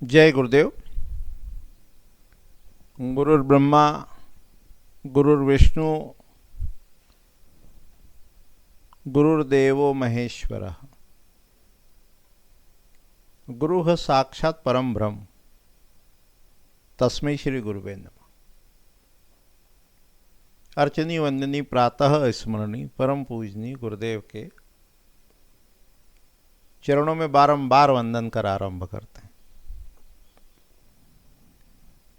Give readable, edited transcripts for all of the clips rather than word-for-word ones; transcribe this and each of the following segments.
जय गुरुदेव। गुरुर्ब्रह्मा गुरुर्विष्णु गुरुर्देवो महेश्वरः। गुरुः साक्षात् परम ब्रह्म तस्मै श्री गुरुवे नमः। अर्चनी वंदनी प्रातः स्मरणी परम पूजनी गुरुदेव के चरणों में बारंबार वंदन कर आरंभ करते हैं।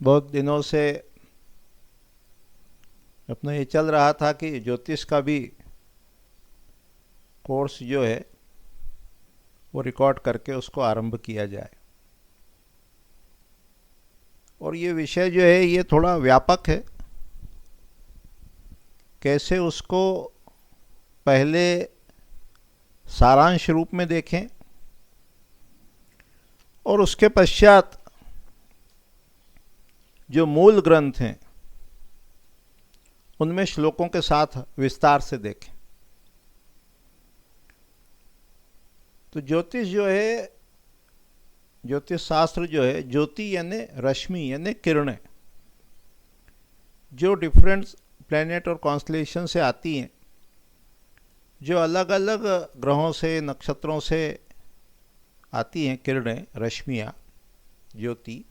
बहुत दिनों से अपना ये चल रहा था कि ज्योतिष का भी कोर्स जो है वो रिकॉर्ड करके उसको आरंभ किया जाए। और ये विषय जो है ये थोड़ा व्यापक है। कैसे उसको पहले सारांश रूप में देखें और उसके पश्चात जो मूल ग्रंथ हैं उनमें श्लोकों के साथ विस्तार से देखें। तो ज्योतिष जो है, ज्योतिष शास्त्र जो है, ज्योति यानी रश्मि यानी किरणें जो डिफरेंट प्लैनेट और कॉन्स्टलेशन से आती हैं, जो अलग अलग ग्रहों से नक्षत्रों से आती हैं, किरणें, रश्मियाँ, ज्योति,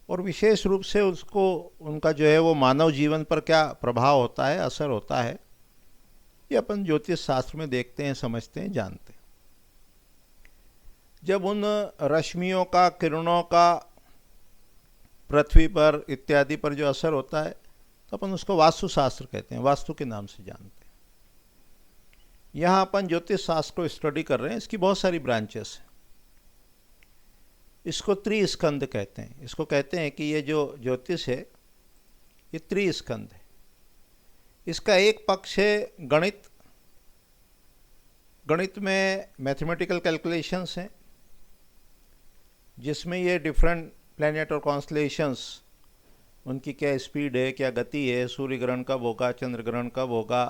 और विशेष रूप से उसको उनका जो है वो मानव जीवन पर क्या प्रभाव होता है, असर होता है, ये अपन ज्योतिष शास्त्र में देखते हैं, समझते हैं, जानते हैं। जब उन रश्मियों का, किरणों का पृथ्वी पर इत्यादि पर जो असर होता है तो अपन उसको वास्तुशास्त्र कहते हैं, वास्तु के नाम से जानते हैं। यहाँ अपन ज्योतिष शास्त्र को स्टडी कर रहे हैं। इसकी बहुत सारी ब्रांचेस हैं। इसको त्रिस्कंद कहते हैं। इसको कहते हैं कि ये जो ज्योतिष है ये त्रिस्कंद है। इसका एक पक्ष है गणित। गणित में मैथमेटिकल कैलकुलेशंस हैं जिसमें ये डिफरेंट प्लैनेट और कॉन्स्टलेशंस, उनकी क्या स्पीड है, क्या गति है, सूर्य ग्रहण कब होगा, चंद्र ग्रहण कब होगा,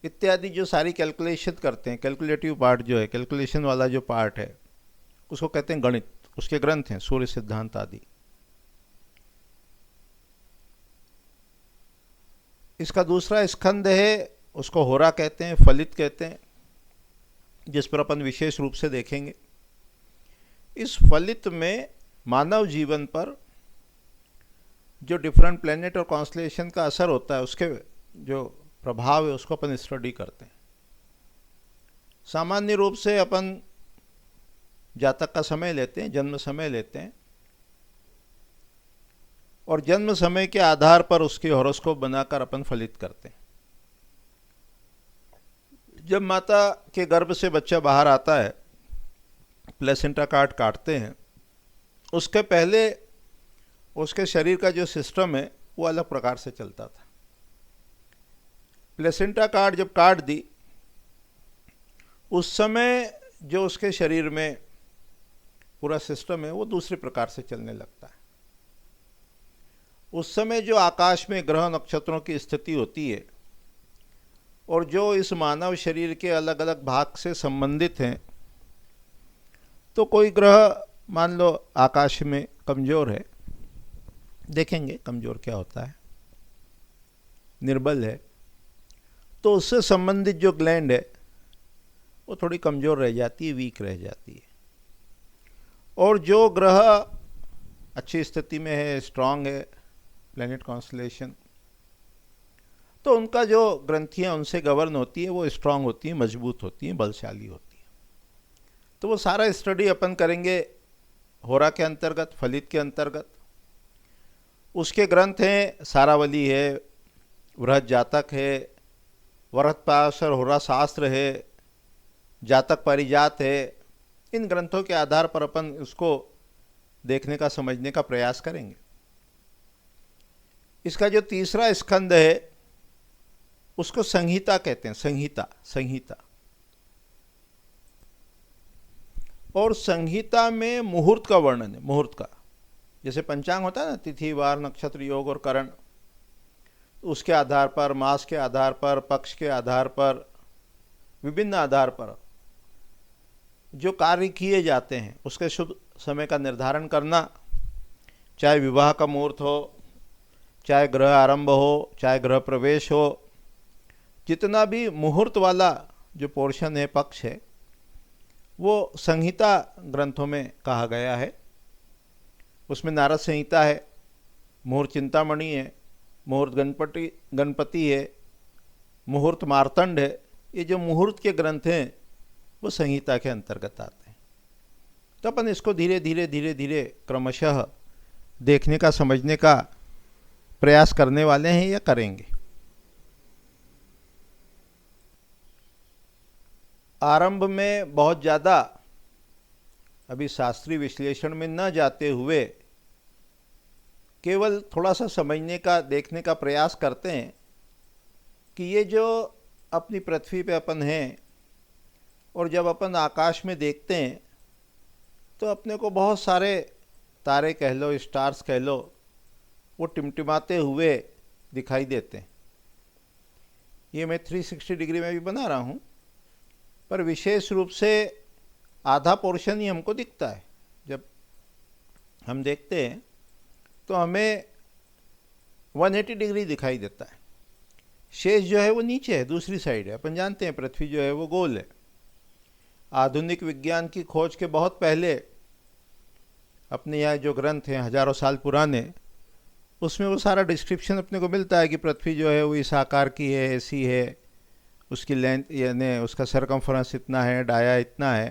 इत्यादि जो सारी कैलकुलेशन करते हैं। कैलकुलेटिव पार्ट जो है, कैलकुलेशन वाला जो पार्ट है, उसको कहते हैं गणित। उसके ग्रंथ हैं सूर्य सिद्धांत आदि। इसका दूसरा स्कंद है, उसको होरा कहते हैं, फलित कहते हैं, जिस पर अपन विशेष रूप से देखेंगे। इस फलित में मानव जीवन पर जो डिफरेंट प्लैनेट और कॉन्स्टलेशन का असर होता है, उसके जो प्रभाव है उसको अपन स्टडी करते हैं। सामान्य रूप से अपन जातक का समय लेते हैं, जन्म समय लेते हैं, और जन्म समय के आधार पर उसकी हॉरोस्कोप बनाकर अपन फलित करते हैं। जब माता के गर्भ से बच्चा बाहर आता है, प्लेसेंटा कार्ड काटते हैं, उसके पहले उसके शरीर का जो सिस्टम है वो अलग प्रकार से चलता था। प्लेसेंटा कार्ड जब काट दी, उस समय जो उसके शरीर में पूरा सिस्टम है वो दूसरे प्रकार से चलने लगता है। उस समय जो आकाश में ग्रह नक्षत्रों की स्थिति होती है और जो इस मानव शरीर के अलग अलग भाग से संबंधित हैं, तो कोई ग्रह मान लो आकाश में कमज़ोर है, देखेंगे कमज़ोर क्या होता है, निर्बल है, तो उससे संबंधित जो ग्लैंड है वो थोड़ी कमज़ोर रह जाती है, वीक रह जाती है। और जो ग्रह अच्छी स्थिति में है, स्ट्रांग है, प्लैनेट कॉन्स्टलेशन, तो उनका जो ग्रंथियाँ उनसे गवर्न होती है वो स्ट्रांग होती हैं, मजबूत होती हैं, बलशाली होती हैं। तो वो सारा स्टडी अपन करेंगे होरा के अंतर्गत, फलित के अंतर्गत। उसके ग्रंथ हैं, सारावली है, बृहद जातक है, वरहत्पाशर होरा शास्त्र है, जातक परिजात है। इन ग्रंथों के आधार पर अपन उसको देखने का, समझने का प्रयास करेंगे। इसका जो तीसरा स्कंद है उसको संहिता कहते हैं, संहिता, संहिता। और संहिता में मुहूर्त का वर्णन है, मुहूर्त का। जैसे पंचांग होता है ना, तिथि, वार, नक्षत्र, योग और करण, उसके आधार पर, मास के आधार पर, पक्ष के आधार पर, विभिन्न आधार पर जो कार्य किए जाते हैं उसके शुभ समय का निर्धारण करना, चाहे विवाह का मुहूर्त हो, चाहे गृह आरंभ हो, चाहे गृह प्रवेश हो, जितना भी मुहूर्त वाला जो पोर्शन है, पक्ष है, वो संहिता ग्रंथों में कहा गया है। उसमें नारद संहिता है, मुहूर्त चिंतामणि है, मुहूर्त गणपति है, मुहूर्त मार्तंड है। ये जो मुहूर्त के ग्रंथ हैं वो संहिता के अंतर्गत आते हैं। तो अपन इसको धीरे धीरे क्रमशः देखने का, समझने का प्रयास करने वाले हैं या करेंगे। आरंभ में बहुत ज़्यादा अभी शास्त्रीय विश्लेषण में न जाते हुए केवल थोड़ा सा समझने का, देखने का प्रयास करते हैं कि ये जो अपनी पृथ्वी पे अपन हैं और जब अपन आकाश में देखते हैं तो अपने को बहुत सारे तारे कह लो, स्टार्स कह लो, वो टिमटिमाते हुए दिखाई देते हैं। ये मैं 360 डिग्री में भी बना रहा हूँ, पर विशेष रूप से आधा पोर्शन ही हमको दिखता है। जब हम देखते हैं तो हमें 180 डिग्री दिखाई देता है। शेष जो है वो नीचे है, दूसरी साइड है। अपन जानते हैं पृथ्वी जो है वो गोल है। आधुनिक विज्ञान की खोज के बहुत पहले अपने यहाँ जो ग्रंथ हैं हजारों साल पुराने, उसमें वो सारा डिस्क्रिप्शन अपने को मिलता है कि पृथ्वी जो है वो इस आकार की है, ऐसी है, उसकी लेंथ यानी उसका सरकमफ्रेंस इतना है, डाया इतना है,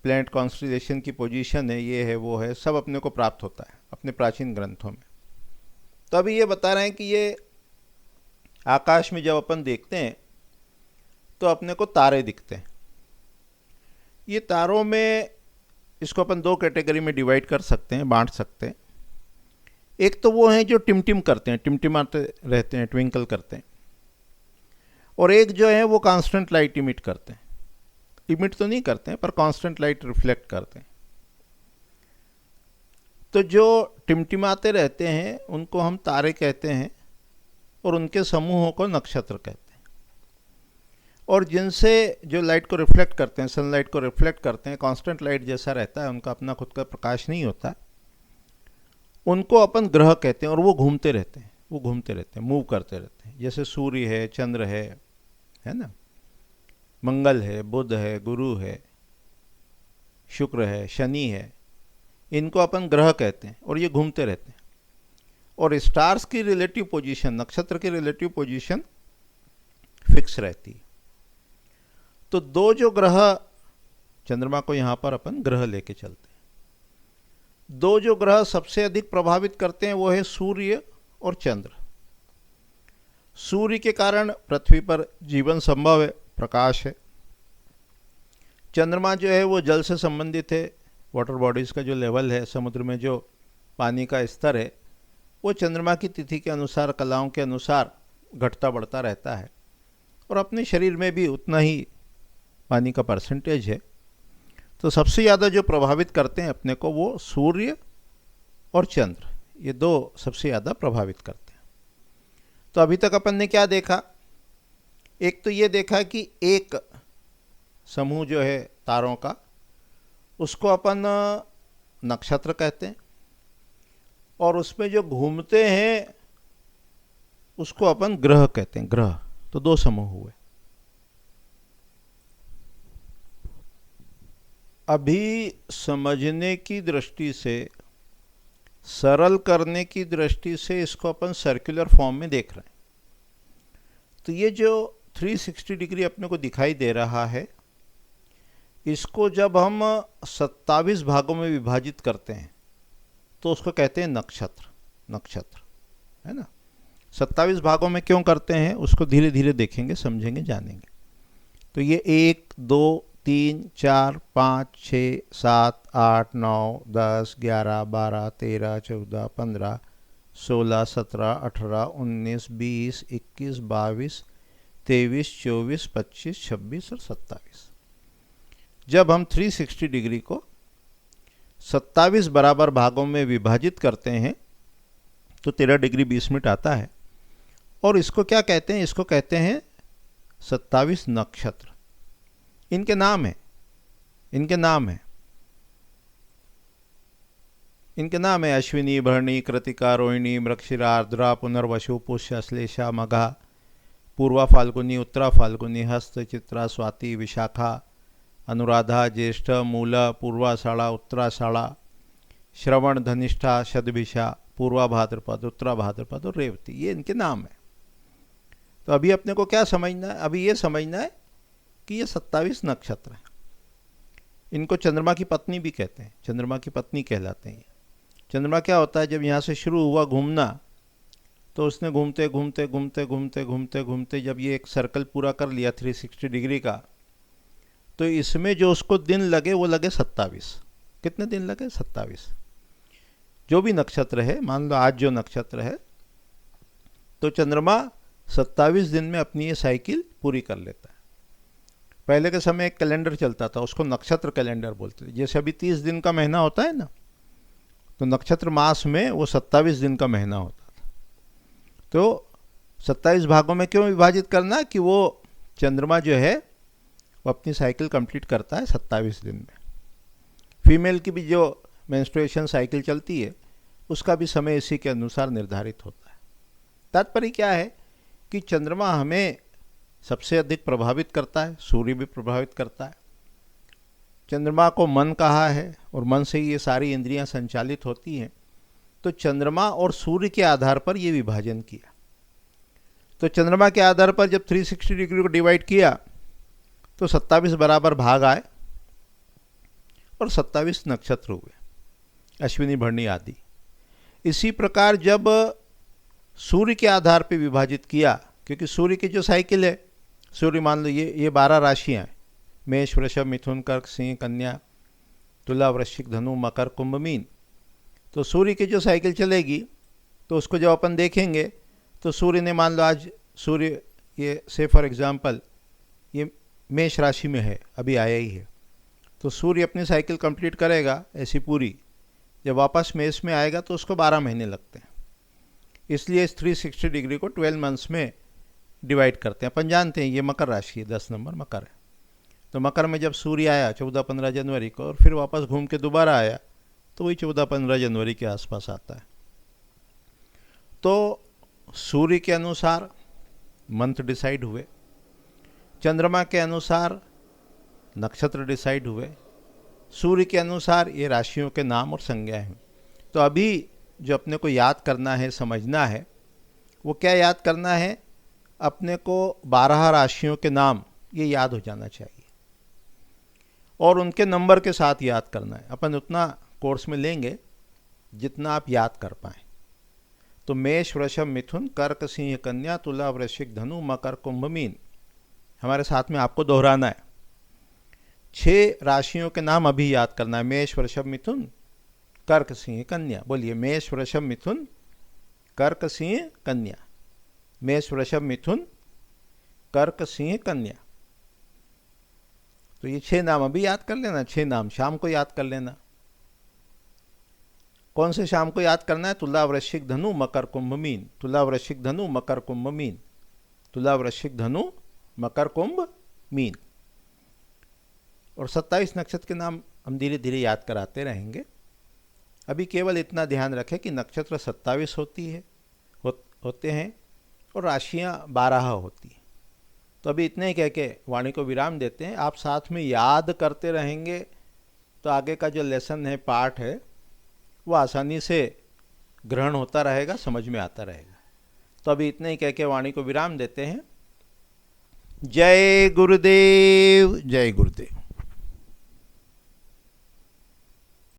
प्लैनेट कॉन्स्टेलेशन की पोजीशन है, ये है, वो है, सब अपने को प्राप्त होता है अपने प्राचीन ग्रंथों में। तो अभी ये बता रहे हैं कि ये आकाश में जब अपन देखते हैं तो अपने को तारे दिखते हैं। ये तारों में इसको अपन दो कैटेगरी में डिवाइड कर सकते हैं, बांट सकते हैं। एक तो वो हैं जो टिमटिम करते हैं, टिमटिमाते रहते हैं, ट्विंकल करते हैं, और एक जो है वो कांस्टेंट लाइट इमिट करते हैं। इमिट तो नहीं करते हैं पर कांस्टेंट लाइट रिफ्लेक्ट करते हैं। तो जो टिमटिमाते रहते हैं उनको हम तारे कहते हैं और उनके समूहों को नक्षत्र कहते हैं। और जिनसे जो लाइट को रिफ्लेक्ट करते हैं, सनलाइट को रिफ्लेक्ट करते हैं, कांस्टेंट लाइट जैसा रहता है, उनका अपना खुद का प्रकाश नहीं होता, उनको अपन ग्रह कहते हैं। और वो घूमते रहते हैं, वो घूमते रहते हैं, मूव करते रहते हैं। जैसे सूर्य है, चंद्र है ना, मंगल है, बुध है, गुरु है, शुक्र है, शनि है, इनको अपन ग्रह कहते हैं और ये घूमते रहते हैं। और स्टार्स की रिलेटिव पोजीशन, नक्षत्र की रिलेटिव पोजीशन फिक्स रहती है। तो दो जो ग्रह, चंद्रमा को यहाँ पर अपन ग्रह लेके चलते हैं। दो जो ग्रह सबसे अधिक प्रभावित करते हैं वो है सूर्य और चंद्र। सूर्य के कारण पृथ्वी पर जीवन संभव है, प्रकाश है। चंद्रमा जो है वो जल से संबंधित है, वाटर बॉडीज़ का जो लेवल है, समुद्र में जो पानी का स्तर है, वो चंद्रमा की तिथि के अनुसार, कलाओं के अनुसार घटता बढ़ता रहता है। और अपने शरीर में भी उतना ही पानी का परसेंटेज है। तो सबसे ज़्यादा जो प्रभावित करते हैं अपने को वो सूर्य और चंद्र, ये दो सबसे ज़्यादा प्रभावित करते हैं। तो अभी तक अपन ने क्या देखा? एक तो ये देखा कि एक समूह जो है तारों का, उसको अपन नक्षत्र कहते हैं, और उसमें जो घूमते हैं उसको अपन ग्रह कहते हैं, ग्रह। तो दो समूह हुए। अभी समझने की दृष्टि से, सरल करने की दृष्टि से इसको अपन सर्कुलर फॉर्म में देख रहे हैं। तो ये जो 360 डिग्री अपने को दिखाई दे रहा है, इसको जब हम 27 भागों में विभाजित करते हैं तो उसको कहते हैं नक्षत्र। नक्षत्र है ना। 27 भागों में क्यों करते हैं उसको धीरे धीरे देखेंगे, समझेंगे, जानेंगे। तो ये 1, 2, 3, 4, 5, 6, 7, 8, 9, 10, 11, 12, 13, 14, 15, 16, 17, 18, 19, 20, 21, 22, 23, 24, 25, 26 और 27। जब हम 360 डिग्री को 27 बराबर भागों में विभाजित करते हैं तो 13 डिग्री 20 मिनट आता है। और इसको क्या कहते हैं? इसको कहते हैं 27 नक्षत्र। इनके नाम है, इनके नाम है। इनके नाम है अश्विनी, भरणी, कृतिका, रोहिणी, मृगशिरा, आर्द्रा, पुनर्वसु, पुष्य, अश्लेषा, मघा, पूर्वा फाल्गुनी, उत्तरा फाल्गुनी, हस्त, चित्रा, स्वाति, विशाखा, अनुराधा, ज्येष्ठ, मूला, पूर्वाषाढ़ा, उत्तराषाढ़ा, श्रवण, धनिष्ठा, शतभिषा, पूर्वा भाद्रपद, उत्तरा भाद्रपद और रेवती। ये इनके नाम है। तो अभी अपने को क्या समझना है? अभी ये समझना है कि ये 27 नक्षत्र हैं। इनको चंद्रमा की पत्नी भी कहते हैं, चंद्रमा की पत्नी कहलाते हैं। चंद्रमा क्या होता है? जब यहाँ से शुरू हुआ घूमना, तो उसने घूमते घूमते घूमते घूमते घूमते घूमते जब ये एक सर्कल पूरा कर लिया 360 डिग्री का, तो इसमें जो उसको दिन लगे वो लगे 27। कितने दिन लगे? 27। जो भी नक्षत्र है, मान लो आज जो नक्षत्र है, तो चंद्रमा 27 दिन में अपनी ये साइकिल पूरी कर लेता है। पहले के समय एक कैलेंडर चलता था, उसको नक्षत्र कैलेंडर बोलते थे। जैसे अभी 30 दिन का महीना होता है ना, तो नक्षत्र मास में वो 27 दिन का महीना होता था। तो 27 भागों में क्यों विभाजित करना? कि वो चंद्रमा जो है वो अपनी साइकिल कंप्लीट करता है 27 दिन में। फीमेल की भी जो मेंस्ट्रुएशन साइकिल चलती है, उसका भी समय इसी के अनुसार निर्धारित होता है। तात्पर्य क्या है कि चंद्रमा हमें सबसे अधिक प्रभावित करता है, सूर्य भी प्रभावित करता है। चंद्रमा को मन कहा है और मन से ही ये सारी इंद्रियां संचालित होती हैं। तो चंद्रमा और सूर्य के आधार पर ये विभाजन किया। तो चंद्रमा के आधार पर जब 360 डिग्री को डिवाइड किया तो 27 बराबर भाग आए और 27 नक्षत्र हुए, अश्विनी, भरणी आदि। इसी प्रकार जब सूर्य के आधार पर विभाजित किया, क्योंकि सूर्य की जो साइकिल है, सूर्य मान लो ये 12 राशियाँ हैं, मेष, वृषभ, मिथुन, कर्क, सिंह, कन्या, तुला, वृश्चिक, धनु, मकर, कुंभ, मीन। तो सूर्य की जो साइकिल चलेगी, तो उसको जब अपन देखेंगे तो सूर्य ने, मान लो आज सूर्य ये से फॉर एग्जांपल ये मेष राशि में है, अभी आया ही है, तो सूर्य अपनी साइकिल कंप्लीट करेगा ऐसी पूरी, जब वापस मेष में आएगा तो उसको 12 महीने लगते हैं। इसलिए इस 360 डिग्री को 12 मंथ्स में डिवाइड करते हैं। अपन जानते हैं ये मकर राशि है, 10 नंबर मकर है। तो मकर में जब सूर्य आया 14-15 जनवरी को और फिर वापस घूम के दोबारा आया, तो वही 14-15 जनवरी के आसपास आता है। तो सूर्य के अनुसार मंथ डिसाइड हुए, चंद्रमा के अनुसार नक्षत्र डिसाइड हुए, सूर्य के अनुसार ये राशियों के नाम और संज्ञाएं हैं। तो अभी जो अपने को याद करना है, समझना है, वो क्या याद करना है? अपने को 12 राशियों के नाम ये याद हो जाना चाहिए और उनके नंबर के साथ याद करना है। अपन उतना कोर्स में लेंगे जितना आप याद कर पाएँ। तो मेष, वृषभ, मिथुन, कर्क, सिंह, कन्या, तुला, वृश्चिक, धनु, मकर, कुंभ, मीन, हमारे साथ में आपको दोहराना है। 6 राशियों के नाम अभी याद करना है। मेष, वृषभ, मिथुन, कर्क, सिंह, कन्या। बोलिए, मेष, वृषभ, मिथुन, कर्क, सिंह, कन्या। मेष, वृषभ, मिथुन, कर्क, सिंह, कन्या। तो ये 6 नाम अभी याद कर लेना। 6 नाम शाम को याद कर लेना। कौन से शाम को याद करना है? तुला, वृश्चिक, धनु, मकर, कुंभ, मीन। तुला, वृश्चिक, धनु, मकर, कुंभ, मीन। तुला, वृश्चिक, धनु, मकर, कुंभ, मीन। और 27 नक्षत्र के नाम हम धीरे धीरे याद कराते रहेंगे। अभी केवल इतना ध्यान रखें कि नक्षत्र 27 होते हैं और राशियां 12 होती हैं। तो अभी इतने ही कह के वाणी को विराम देते हैं। आप साथ में याद करते रहेंगे तो आगे का जो लेसन है, पाठ है, वो आसानी से ग्रहण होता रहेगा, समझ में आता रहेगा। तो अभी इतने ही कह के वाणी को विराम देते हैं। जय गुरुदेव, जय गुरुदेव।